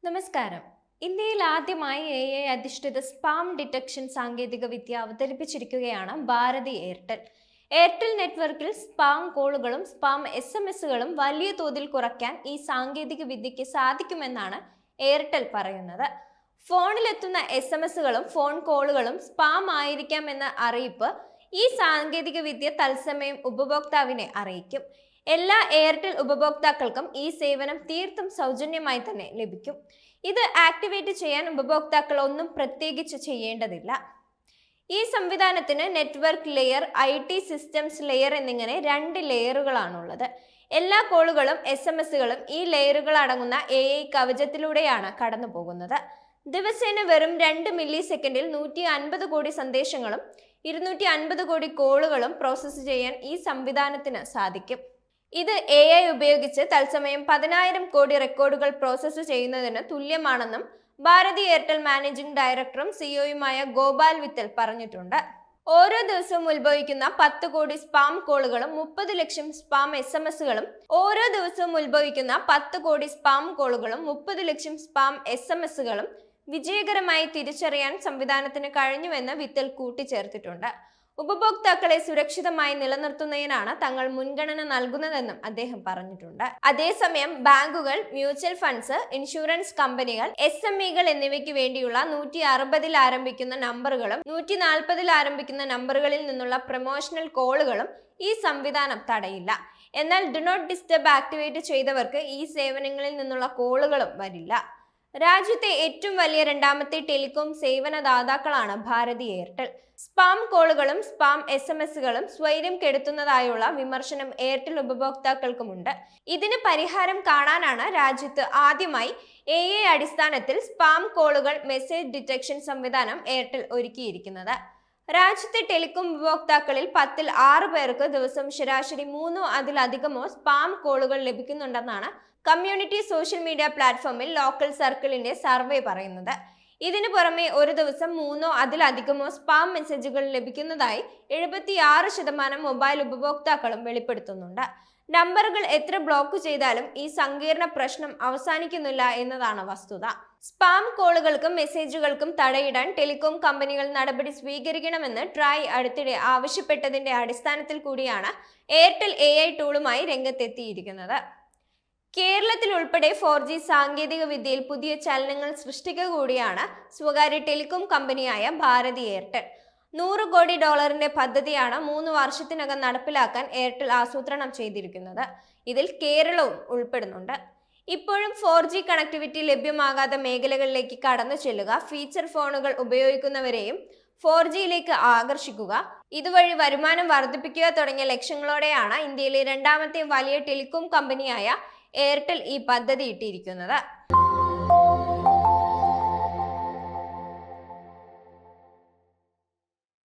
നമസ്കാരം. ഇന്ത്യയിൽ ആദ്യമായി AI അധിഷ്ഠിത സ്പാം ഡിറ്റക്ഷൻ സാങ്കേതികവിദ്യ അവതരിപ്പിച്ചിരിക്കുകയാണ് ഭാരതി എയർടെൽ. എയർടെൽ നെറ്റ്വർക്കിൽ സ്പാം കോളുകളും സ്പാം SMS-കളും വലിയ തോതിൽ കുറയ്ക്കാൻ ഈ സാങ്കേതിക വിദ്യയ്ക്ക് സാധിക്കുമെന്നാണ് എയർടെൽ പറയുന്നത്. ഫോണിലെത്തുന്ന SMS-കളും ഫോൺ കോളുകളും സ്പാം ആയിരിക്കാമെന്ന അറിയിപ്പ് ഈ സാങ്കേതിക വിദ്യ തത്സമയം ഉപഭോക്താവിനെ അറിയിക്കും. എല്ലാ എയർടെൽ ഉപഭോക്താക്കൾക്കും ഈ സേവനം തീർത്തും സൗജന്യമായി തന്നെ ലഭിക്കും. ഇത് ആക്ടിവേറ്റ് ചെയ്യാൻ ഉപഭോക്താക്കൾ ഒന്നും പ്രത്യേകിച്ച് ചെയ്യേണ്ടതില്ല. ഈ സംവിധാനത്തിന് network layer, IT systems layer എന്നിങ്ങനെ 2 ലെയറുകളാണുള്ളത്. എല്ലാ കോളുകളും SMS-കളും ഈ ലെയറുകൾ അടങ്ങുന്ന AI കവചത്തിലൂടെയാണ് കടന്നു പോകുന്നത്. ദിവസേന വെറും 2 മില്ലി സെക്കൻഡിൽ 150 കോടി സന്ദേശങ്ങളും 250 കോടി കോളുകളും പ്രോസസ്സ് ചെയ്യാൻ ഈ സംവിധാനത്തിന് സാധിക്കും. ഇത് AI ഉപയോഗിച്ച് തത്സമയം 10,000 കോടി റെക്കോർഡുകൾ പ്രോസസ്സ് ചെയ്യുന്നതിന് തുല്യമാണെന്നും ഭാരതി എയർടെൽ മാനേജിംഗ് ഡയറക്ടറും സിഇഒയുമായ ഗോപാൽ വിത്തൽ പറഞ്ഞിട്ടുണ്ട്. ഓരോ ദിവസവും ഉത്ഭവിക്കുന്ന 10 കോടി സ്പാം കോളുകളും 30 ലക്ഷം സ്പാം SMS-കളും ഓരോ ദിവസവും ഉത്ഭവിക്കുന്ന 10 കോടി സ്പാം കോളുകളും 30 ലക്ഷം സ്പാം SMS-കളും വിജയകരമായി തിരിച്ചറിയാൻ സംവിധാനത്തിന് കഴിഞ്ഞുവെന്ന് വിത്തൽ കൂട്ടിച്ചേർത്തിട്ടുണ്ട്. ഉപഭോക്താക്കളെ സുരക്ഷിതമായി നിലനിർത്തുന്നതിനാണ് തങ്ങൾ മുൻഗണന നൽകുന്നതെന്നും അദ്ദേഹം പറഞ്ഞിട്ടുണ്ട്. അതേസമയം ബാങ്കുകൾ, മ്യൂച്വൽ ഫണ്ട്സ്, ഇൻഷുറൻസ് കമ്പനികൾ, SME-കൾ എന്നിവയ്ക്ക് വേണ്ടിയുള്ള 160-ൽ ആരംഭിക്കുന്ന നമ്പറുകളും 140-ൽ ആരംഭിക്കുന്ന നമ്പറുകളിൽ നിന്നുള്ള പ്രൊമോഷണൽ കോളുകളും ഈ സംവിധാനം തടയില്ല. എന്നാൽ ഡു നോട്ട് ഡിസ്റ്റർബ് ആക്ടിവേറ്റ് ചെയ്തവർക്ക് ഈ സേവനങ്ങളിൽ നിന്നുള്ള കോളുകളും വരില്ല. രാജ്യത്തെ ഏറ്റവും വലിയ 2ാമത്തെ ടെലികോം സേവനദാതാക്കളാണ് ഭാരതി എയർടെൽ. സ്പാം കോളുകളും സ്പാം SMS-കളും സ്വൈര്യം കെടുത്തുന്നതായുള്ള വിമർശനം എയർടെൽ ഉപഭോക്താക്കൾക്കുമുണ്ട്. ഇതിന് പരിഹാരം കാണാനാണ് രാജ്യത്ത് ആദ്യമായി AI അടിസ്ഥാനത്തിൽ സ്പാം കോളുകൾ മെസ്സേജ് ഡിറ്റക്ഷൻ സംവിധാനം എയർടെൽ ഒരുക്കിയിരിക്കുന്നത്. രാജ്യത്തെ ടെലികോം ഉപഭോക്താക്കളിൽ 10-ൽ 6 പേർക്ക് ദിവസം ശരാശരി 3-ഓ അതിലധികമോ സ്പാം കോളുകൾ ലഭിക്കുന്നുണ്ടെന്നാണ് കമ്മ്യൂണിറ്റി സോഷ്യൽ മീഡിയ പ്ലാറ്റ്ഫോമിൽ ലോക്കൽ സർക്കിളിന്റെ സർവേ പറയുന്നത്. ഇതിനു പുറമെ ഒരു ദിവസം 3-ഓ അതിലധികമോ സ്പാം മെസ്സേജുകൾ ലഭിക്കുന്നതായി 76% മൊബൈൽ ഉപഭോക്താക്കളും വെളിപ്പെടുത്തുന്നുണ്ട്. നമ്പറുകൾ എത്ര ബ്ലോക്ക് ചെയ്താലും ഈ സങ്കീർണ പ്രശ്നം അവസാനിക്കുന്നില്ല എന്നതാണ് വസ്തുത. സ്പാം കോളുകൾക്കും മെസ്സേജുകൾക്കും തടയിടാൻ ടെലികോം കമ്പനികൾ നടപടി സ്വീകരിക്കണമെന്ന് ട്രായ് അടുത്തിടെ ആവശ്യപ്പെട്ടതിന്റെ അടിസ്ഥാനത്തിൽ കൂടിയാണ് എയർടെൽ AI ടൂളുമായി രംഗത്തെത്തിയിരിക്കുന്നത്. കേരളത്തിൽ ഉൾപ്പെടെ 4G സാങ്കേതിക വിദ്യയിൽ പുതിയ ചലനങ്ങൾ സൃഷ്ടിക്കുക കൂടിയാണ് സ്വകാര്യ ടെലികോം കമ്പനിയായ ഭാരതി എയർടെൽ. $100 കോടി പദ്ധതിയാണ് 3 വർഷത്തിനകം നടപ്പിലാക്കാൻ എയർടെൽ ആസൂത്രണം ചെയ്തിരിക്കുന്നത്. ഇതിൽ കേരളവും ഉൾപ്പെടുന്നുണ്ട്. ഇപ്പോഴും 4G കണക്ടിവിറ്റി ലഭ്യമാകാത്ത മേഖലകളിലേക്ക് കടന്നു ചെല്ലുക, ഫീച്ചർ ഫോണുകൾ ഉപയോഗിക്കുന്നവരെയും 4Gയിലേക്ക് ആകർഷിക്കുക, ഇതുവഴി വരുമാനം വർദ്ധിപ്പിക്കുക തുടങ്ങിയ ലക്ഷ്യങ്ങളോടെയാണ് ഇന്ത്യയിലെ 2ാമത്തെ വലിയ ടെലികോം കമ്പനിയായ എയർടെൽ ഈ പദ്ധതി ഇട്ടിരിക്കുന്നത്.